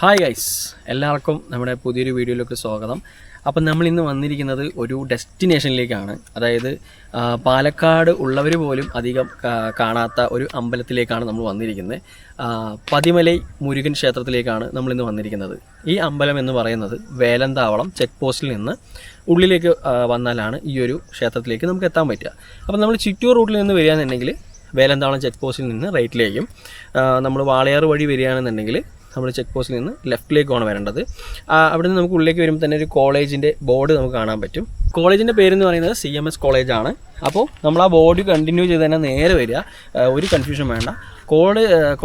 Hi guys, എല്ലാവർക്കും നമ്മുടെ പുതിയൊരു വീഡിയോയിലേക്ക് സ്വാഗതം. അപ്പം നമ്മളിന്ന് വന്നിരിക്കുന്നത് ഒരു ഡെസ്റ്റിനേഷനിലേക്കാണ്. അതായത് പാലക്കാട് ഉള്ളവർ പോലും അധികം കാണാത്ത ഒരു അമ്പലത്തിലേക്കാണ് നമ്മൾ വന്നിരിക്കുന്നത്. പതിമലൈ മുരുകൻ ക്ഷേത്രത്തിലേക്കാണ് നമ്മളിന്ന് വന്നിരിക്കുന്നത്. ഈ അമ്പലം എന്ന് പറയുന്നത് വേലന്താവളം ചെക്ക് പോസ്റ്റിൽ നിന്ന് ഉള്ളിലേക്ക് വന്നാലാണ് ഈ ഒരു ക്ഷേത്രത്തിലേക്ക് നമുക്ക് എത്താൻ പറ്റുക. അപ്പം നമ്മൾ ചിറ്റൂർ റൂട്ടിൽ നിന്ന് വരികയാണെന്നുണ്ടെങ്കിൽ വേലന്താവളം ചെക്ക് പോസ്റ്റിൽ നിന്ന് റൈറ്റിലേക്കും, നമ്മൾ വാളയാർ വഴി വരികയാണെന്നുണ്ടെങ്കിൽ നമ്മൾ ചെക്ക് പോസ്റ്റിൽ നിന്ന് ലെഫ്റ്റിലേക്കാണ് വരേണ്ടത്. അവിടെ നിന്ന് നമുക്ക് ഉള്ളിലേക്ക് വരുമ്പോൾ തന്നെ ഒരു കോളേജിൻ്റെ ബോർഡ് നമുക്ക് കാണാൻ പറ്റും. കോളേജിൻ്റെ പേരെന്ന് പറയുന്നത് CMS കോളേജാണ്. അപ്പോൾ നമ്മൾ ആ ബോർഡ് കണ്ടിന്യൂ ചെയ്ത് തന്നെ നേരെ വരിക, ഒരു കൺഫ്യൂഷൻ വേണ്ട.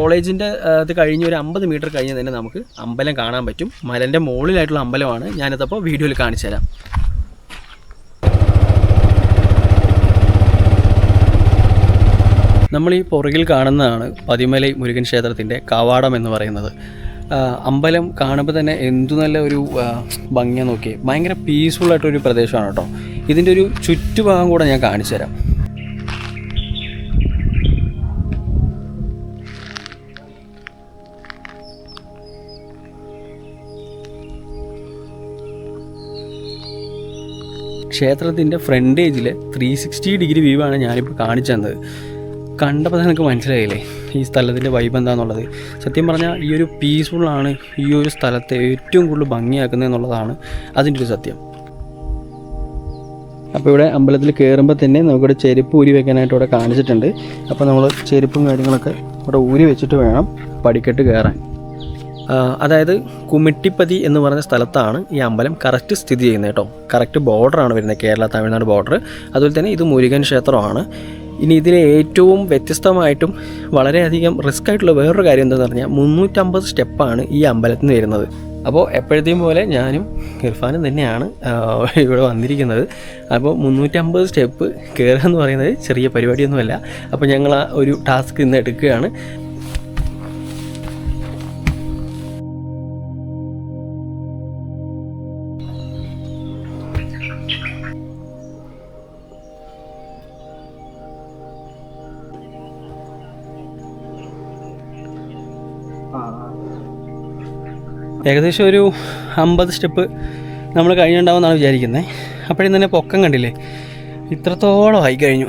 കോളേജിൻ്റെ അത് കഴിഞ്ഞ് ഒരു 50 മീറ്റർ കഴിഞ്ഞ് തന്നെ നമുക്ക് അമ്പലം കാണാൻ പറ്റും. മലൻ്റെ മുകളിലായിട്ടുള്ള അമ്പലമാണ്. ഞാനിതപ്പോൾ വീഡിയോയിൽ കാണിച്ചു തരാം. നമ്മൾ ഈ പുറകിൽ കാണുന്നതാണ് പതിമലൈ മുരുകൻ ക്ഷേത്രത്തിൻ്റെ കവാടം എന്ന് പറയുന്നത്. അമ്പലം കാണുമ്പോൾ തന്നെ എന്തു നല്ല ഒരു ഭംഗിയാണ്. നോക്കി, ഭയങ്കര പീസ്ഫുള്ളായിട്ടൊരു പ്രദേശമാണ് കേട്ടോ. ഇതിൻ്റെ ഒരു ചുറ്റുഭാഗം കൂടെ ഞാൻ കാണിച്ചു തരാം. ക്ഷേത്രത്തിൻ്റെ ഫ്രണ്ടേജിൽ 360 ഡിഗ്രി വ്യൂ ആണ് ഞാനിപ്പോൾ കാണിച്ചു തന്നത്. കണ്ടപ്പോൾ തന്നെ എനിക്ക് മനസ്സിലായില്ലേ ഈ സ്ഥലത്തിൻ്റെ വൈബ് എന്താണെന്നുള്ളത്. സത്യം പറഞ്ഞാൽ ഈ ഒരു പീസ്ഫുള്ളാണ് ഈ ഒരു സ്ഥലത്തെ ഏറ്റവും കൂടുതൽ ഭംഗിയാക്കുന്നത് എന്നുള്ളതാണ് അതിൻ്റെ ഒരു സത്യം. അപ്പോൾ ഇവിടെ അമ്പലത്തിൽ കയറുമ്പോൾ തന്നെ നമുക്കിവിടെ ചെരുപ്പ് ഊരി വെക്കാനായിട്ട് ഇവിടെ കാണിച്ചിട്ടുണ്ട്. അപ്പോൾ നമ്മൾ ചെരുപ്പും കാര്യങ്ങളൊക്കെ ഇവിടെ ഊരി വെച്ചിട്ട് വേണം പടിക്കെട്ട് കയറാൻ. അതായത് കുമിട്ടിപ്പതി എന്ന് പറഞ്ഞ സ്ഥലത്താണ് ഈ അമ്പലം കറക്റ്റ് സ്ഥിതി ചെയ്യുന്നത് കേട്ടോ. കറക്റ്റ് ബോർഡറാണ് വരുന്നത്, കേരള തമിഴ്നാട് ബോർഡർ. അതുപോലെ തന്നെ ഇത് മുരുകൻ ക്ഷേത്രമാണ്. ഇനി ഇതിലെ ഏറ്റവും വ്യത്യസ്തമായിട്ടും വളരെയധികം റിസ്ക് ആയിട്ടുള്ള വേറൊരു കാര്യം എന്താണെന്ന് പറഞ്ഞാൽ 350 സ്റ്റെപ്പാണ് ഈ അമ്പലത്തിൽ നിന്ന് വരുന്നത്. അപ്പോൾ എപ്പോഴത്തെയും പോലെ ഞാനും ഇർഫാനും തന്നെയാണ് ഇവിടെ വന്നിരിക്കുന്നത്. അപ്പോൾ 350 സ്റ്റെപ്പ് കയറുക എന്ന് പറയുന്നത് ചെറിയ പരിപാടിയൊന്നുമല്ല. അപ്പോൾ ഞങ്ങൾ ആ ഒരു ടാസ്ക് ഇന്ന് എടുക്കുകയാണ്. ഏകദേശം ഒരു 50 സ്റ്റെപ്പ് നമ്മൾ കഴിഞ്ഞിട്ടുണ്ടാവുമെന്നാണ് വിചാരിക്കുന്നത്. അപ്പോഴും തന്നെ പൊക്കം കണ്ടില്ലേ, ഇത്രത്തോളം ആയി കഴിഞ്ഞു.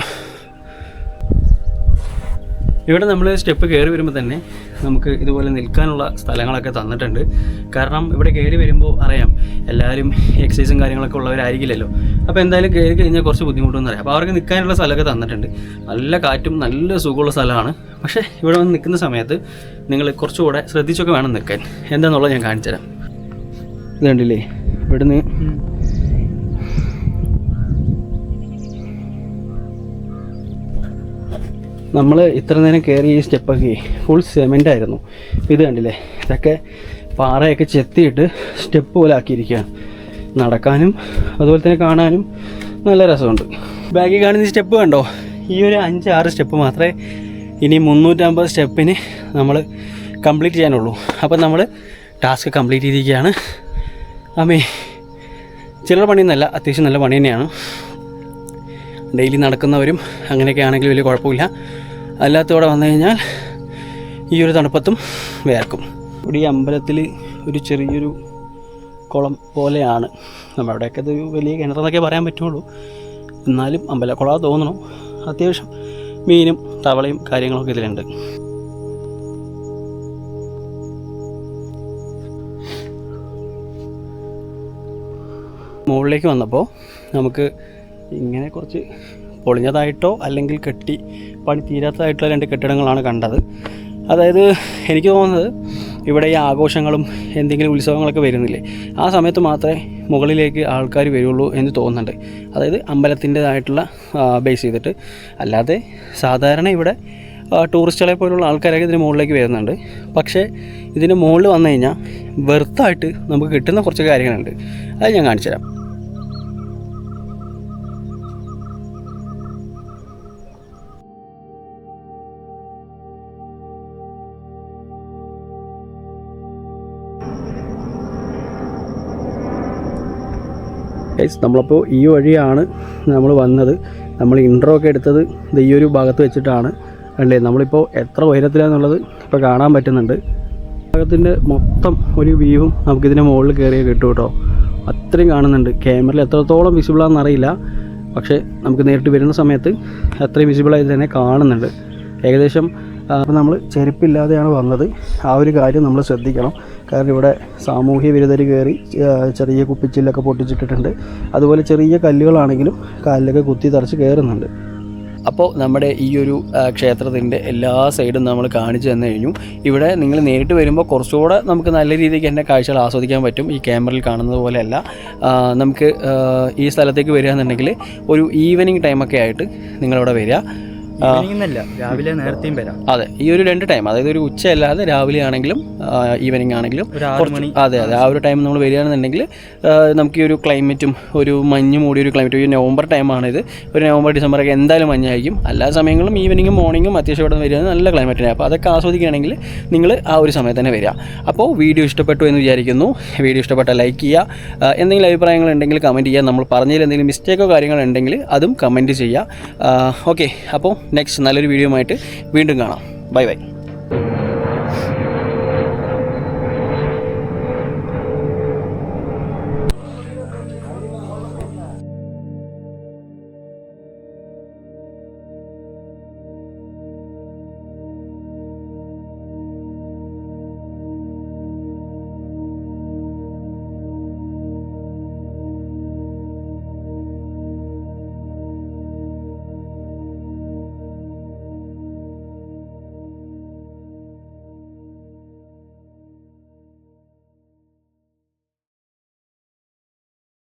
ഇവിടെ നമ്മൾ സ്റ്റെപ്പ് കയറി വരുമ്പോൾ തന്നെ നമുക്ക് ഇതുപോലെ നിൽക്കാനുള്ള സ്ഥലങ്ങളൊക്കെ തന്നിട്ടുണ്ട്. കാരണം ഇവിടെ കയറി വരുമ്പോൾ അറിയാം എല്ലാവരും എക്സസൈസും കാര്യങ്ങളൊക്കെ ഉള്ളവരായിരിക്കില്ലല്ലോ. അപ്പോൾ എന്തായാലും കയറി കഴിഞ്ഞാൽ കുറച്ച് ബുദ്ധിമുട്ടെന്ന് അറിയാം. അപ്പോൾ അവർക്ക് നിൽക്കാനുള്ള സ്ഥലമൊക്കെ തന്നിട്ടുണ്ട്. നല്ല കാറ്റും നല്ല സുഖമുള്ള സ്ഥലമാണ്. പക്ഷേ ഇവിടെ വന്ന് നിൽക്കുന്ന സമയത്ത് നിങ്ങൾ കുറച്ചുകൂടെ ശ്രദ്ധിച്ചൊക്കെ വേണം നിൽക്കാൻ. എന്താണെന്നുള്ളത് ഞാൻ കാണിച്ചു തരാം. ഇത് കണ്ടില്ലേ, ഇവിടുന്ന് നമ്മൾ ഇത്ര നേരം കയറി ഈ സ്റ്റെപ്പൊക്കെ ഫുൾ സിമെൻ്റ് ആയിരുന്നു. ഇത് കണ്ടില്ലേ, ഇതൊക്കെ പാറയൊക്കെ ചെത്തിയിട്ട് സ്റ്റെപ്പ് പോലെ ആക്കിയിരിക്കുകയാണ്. നടക്കാനും അതുപോലെ തന്നെ കാണാനും നല്ല രസമുണ്ട്. ബാക്കിൽ കാണുന്ന സ്റ്റെപ്പ് കണ്ടോ, ഈ ഒരു 5-6 സ്റ്റെപ്പ് മാത്രമേ ഇനി 350 സ്റ്റെപ്പിന് നമ്മൾ കംപ്ലീറ്റ് ചെയ്യാനുള്ളൂ. അപ്പം നമ്മൾ ടാസ്ക് കംപ്ലീറ്റ് ചെയ്തിരിക്കുകയാണ്. ചില്ലറ പണിയൊന്നുമല്ല, അത്യാവശ്യം നല്ല പണി തന്നെയാണ്. ഡെയിലി നടക്കുന്നവരും അങ്ങനെയൊക്കെ ആണെങ്കിൽ വലിയ കുഴപ്പമില്ല. അല്ലാത്തവിടെ വന്നു കഴിഞ്ഞാൽ ഈ ഒരു തണുപ്പത്തും വേർക്കും. ഇവിടെ ഈ അമ്പലത്തിൽ ഒരു ചെറിയൊരു കുളം പോലെയാണ്. നമ്മളവിടെയൊക്കെ ഇത് വലിയ കിണറെന്നൊക്കെ പറയാൻ പറ്റുള്ളൂ. എന്നാലും അമ്പലക്കുളം തോന്നണം. അത്യാവശ്യം മീനും തവളയും കാര്യങ്ങളൊക്കെ ഇതിലുണ്ട്. മുകളിലേക്ക് വന്നപ്പോൾ നമുക്ക് ഇങ്ങനെ കുറച്ച് പൊളിഞ്ഞതായിട്ടോ അല്ലെങ്കിൽ പണി തീരാത്തതായിട്ടുള്ള 2 കെട്ടിടങ്ങളാണ് കണ്ടത്. അതായത് എനിക്ക് തോന്നുന്നത് ഇവിടെ ഈ ആഘോഷങ്ങളും എന്തെങ്കിലും ഉത്സവങ്ങളൊക്കെ വരുന്നില്ലേ, ആ സമയത്ത് മാത്രമേ മുകളിലേക്ക് ആൾക്കാർ വരുള്ളൂ എന്ന് തോന്നുന്നുണ്ട്. അതായത് അമ്പലത്തിൻ്റെതായിട്ടുള്ള ബേസ് ചെയ്തിട്ട്. അല്ലാതെ സാധാരണ ഇവിടെ ടൂറിസ്റ്റുകളെ പോലുള്ള ആൾക്കാരൊക്കെ ഇതിന് മുകളിലേക്ക് വരുന്നുണ്ട്. പക്ഷേ ഇതിന് മുകളിൽ വന്നു കഴിഞ്ഞാൽ വെറുത്തായിട്ട് നമുക്ക് കിട്ടുന്ന കുറച്ച് കാര്യങ്ങളുണ്ട്. അത് ഞാൻ കാണിച്ചു തരാം. നമ്മളപ്പോൾ ഈ വഴിയാണ് നമ്മൾ വന്നത്. നമ്മൾ ഇൻട്രോ ഒക്കെ എടുത്തത് ഈ ഒരു ഭാഗത്ത് വെച്ചിട്ടാണ്. അല്ലേ, നമ്മളിപ്പോൾ എത്ര ഉയരത്തിലാണെന്നുള്ളത് ഇപ്പോൾ കാണാൻ പറ്റുന്നുണ്ട്. ഭാഗത്തിൻ്റെ മൊത്തം ഒരു വ്യൂവും നമുക്കിതിൻ്റെ മുകളിൽ കയറിയാൽ കിട്ടും കേട്ടോ. അത്രയും കാണുന്നുണ്ട്. ക്യാമറയിൽ എത്രത്തോളം വിസിബിളാണെന്ന് അറിയില്ല, പക്ഷേ നമുക്ക് നേരിട്ട് വരുന്ന സമയത്ത് അത്രയും വിസിബിളായി തന്നെ കാണുന്നുണ്ട്. ഏകദേശം അപ്പോൾ നമ്മൾ ചെരുപ്പില്ലാതെയാണ് വന്നത്. ആ ഒരു കാര്യം നമ്മൾ ശ്രദ്ധിക്കണം. കാരണം ഇവിടെ സാമൂഹ്യ വിരുദ്ധർ കയറി ചെറിയ കുപ്പിച്ചില്ലൊക്കെ പൊട്ടിച്ചിട്ടിട്ടുണ്ട്. അതുപോലെ ചെറിയ കല്ലുകളാണെങ്കിലും കാലിലൊക്കെ കുത്തി തറച്ച് കയറുന്നുണ്ട്. അപ്പോൾ നമ്മുടെ ഈ ഒരു ക്ഷേത്രത്തിൻ്റെ എല്ലാ സൈഡും നമ്മൾ കാണിച്ചു തന്നു കഴിഞ്ഞു. ഇവിടെ നിങ്ങൾ നേരിട്ട് വരുമ്പോൾ കുറച്ചുകൂടെ നമുക്ക് നല്ല രീതിക്ക് തന്നെ കാഴ്ചകൾ ആസ്വദിക്കാൻ പറ്റും. ഈ ക്യാമറയിൽ കാണുന്നത് പോലെയല്ല. നമുക്ക് ഈ സ്ഥലത്തേക്ക് വരിക എന്നുണ്ടെങ്കിൽ ഒരു ഈവനിങ് ടൈമൊക്കെ ആയിട്ട് നിങ്ങളിവിടെ വരിക. രാവിലെ നേരത്തെയും വരാം. അതെ, ഈ ഒരു 2 ടൈം, അതായത് ഒരു ഉച്ചയല്ലാതെ രാവിലെ ആണെങ്കിലും ഈവനിങ് ആണെങ്കിലും അതെ ആ ഒരു ടൈം നമ്മൾ വരികയാണെന്നുണ്ടെങ്കിൽ നമുക്ക് ഈ ഒരു ക്ലൈമറ്റും ഒരു മഞ്ഞ് മൂടിയ ഒരു ക്ലൈമറ്റ്, ഒരു നവംബർ ടൈമാണിത്. ഒരു നവംബർ ഡിസംബറൊക്കെ എന്തായാലും മഞ്ഞായിരിക്കും. എല്ലാ സമയങ്ങളും ഈവനിങ്ങും മോർണിംഗും അത്യാവശ്യം ഇവിടെ വരികയാണ് നല്ല ക്ലൈമറ്റിനാണ്. അപ്പോൾ അതൊക്കെ ആസ്വദിക്കുകയാണെങ്കിൽ നിങ്ങൾ ആ ഒരു സമയത്ത് തന്നെ വരിക. അപ്പോൾ വീഡിയോ ഇഷ്ടപ്പെട്ടു എന്ന് വിചാരിക്കുന്നു. വീഡിയോ ഇഷ്ടപ്പെട്ടാൽ ലൈക്ക് ചെയ്യുക. എന്തെങ്കിലും അഭിപ്രായങ്ങളുണ്ടെങ്കിൽ കമൻറ്റ് ചെയ്യുക. നമ്മൾ പറഞ്ഞതിൽ എന്തെങ്കിലും മിസ്റ്റേക്കോ കാര്യങ്ങളുണ്ടെങ്കിൽ അതും കമൻറ്റ് ചെയ്യുക. ഓക്കെ, അപ്പോൾ നെക്സ്റ്റ് നല്ലൊരു വീഡിയോ ആയിട്ട് വീണ്ടും കാണാം. Bye bye.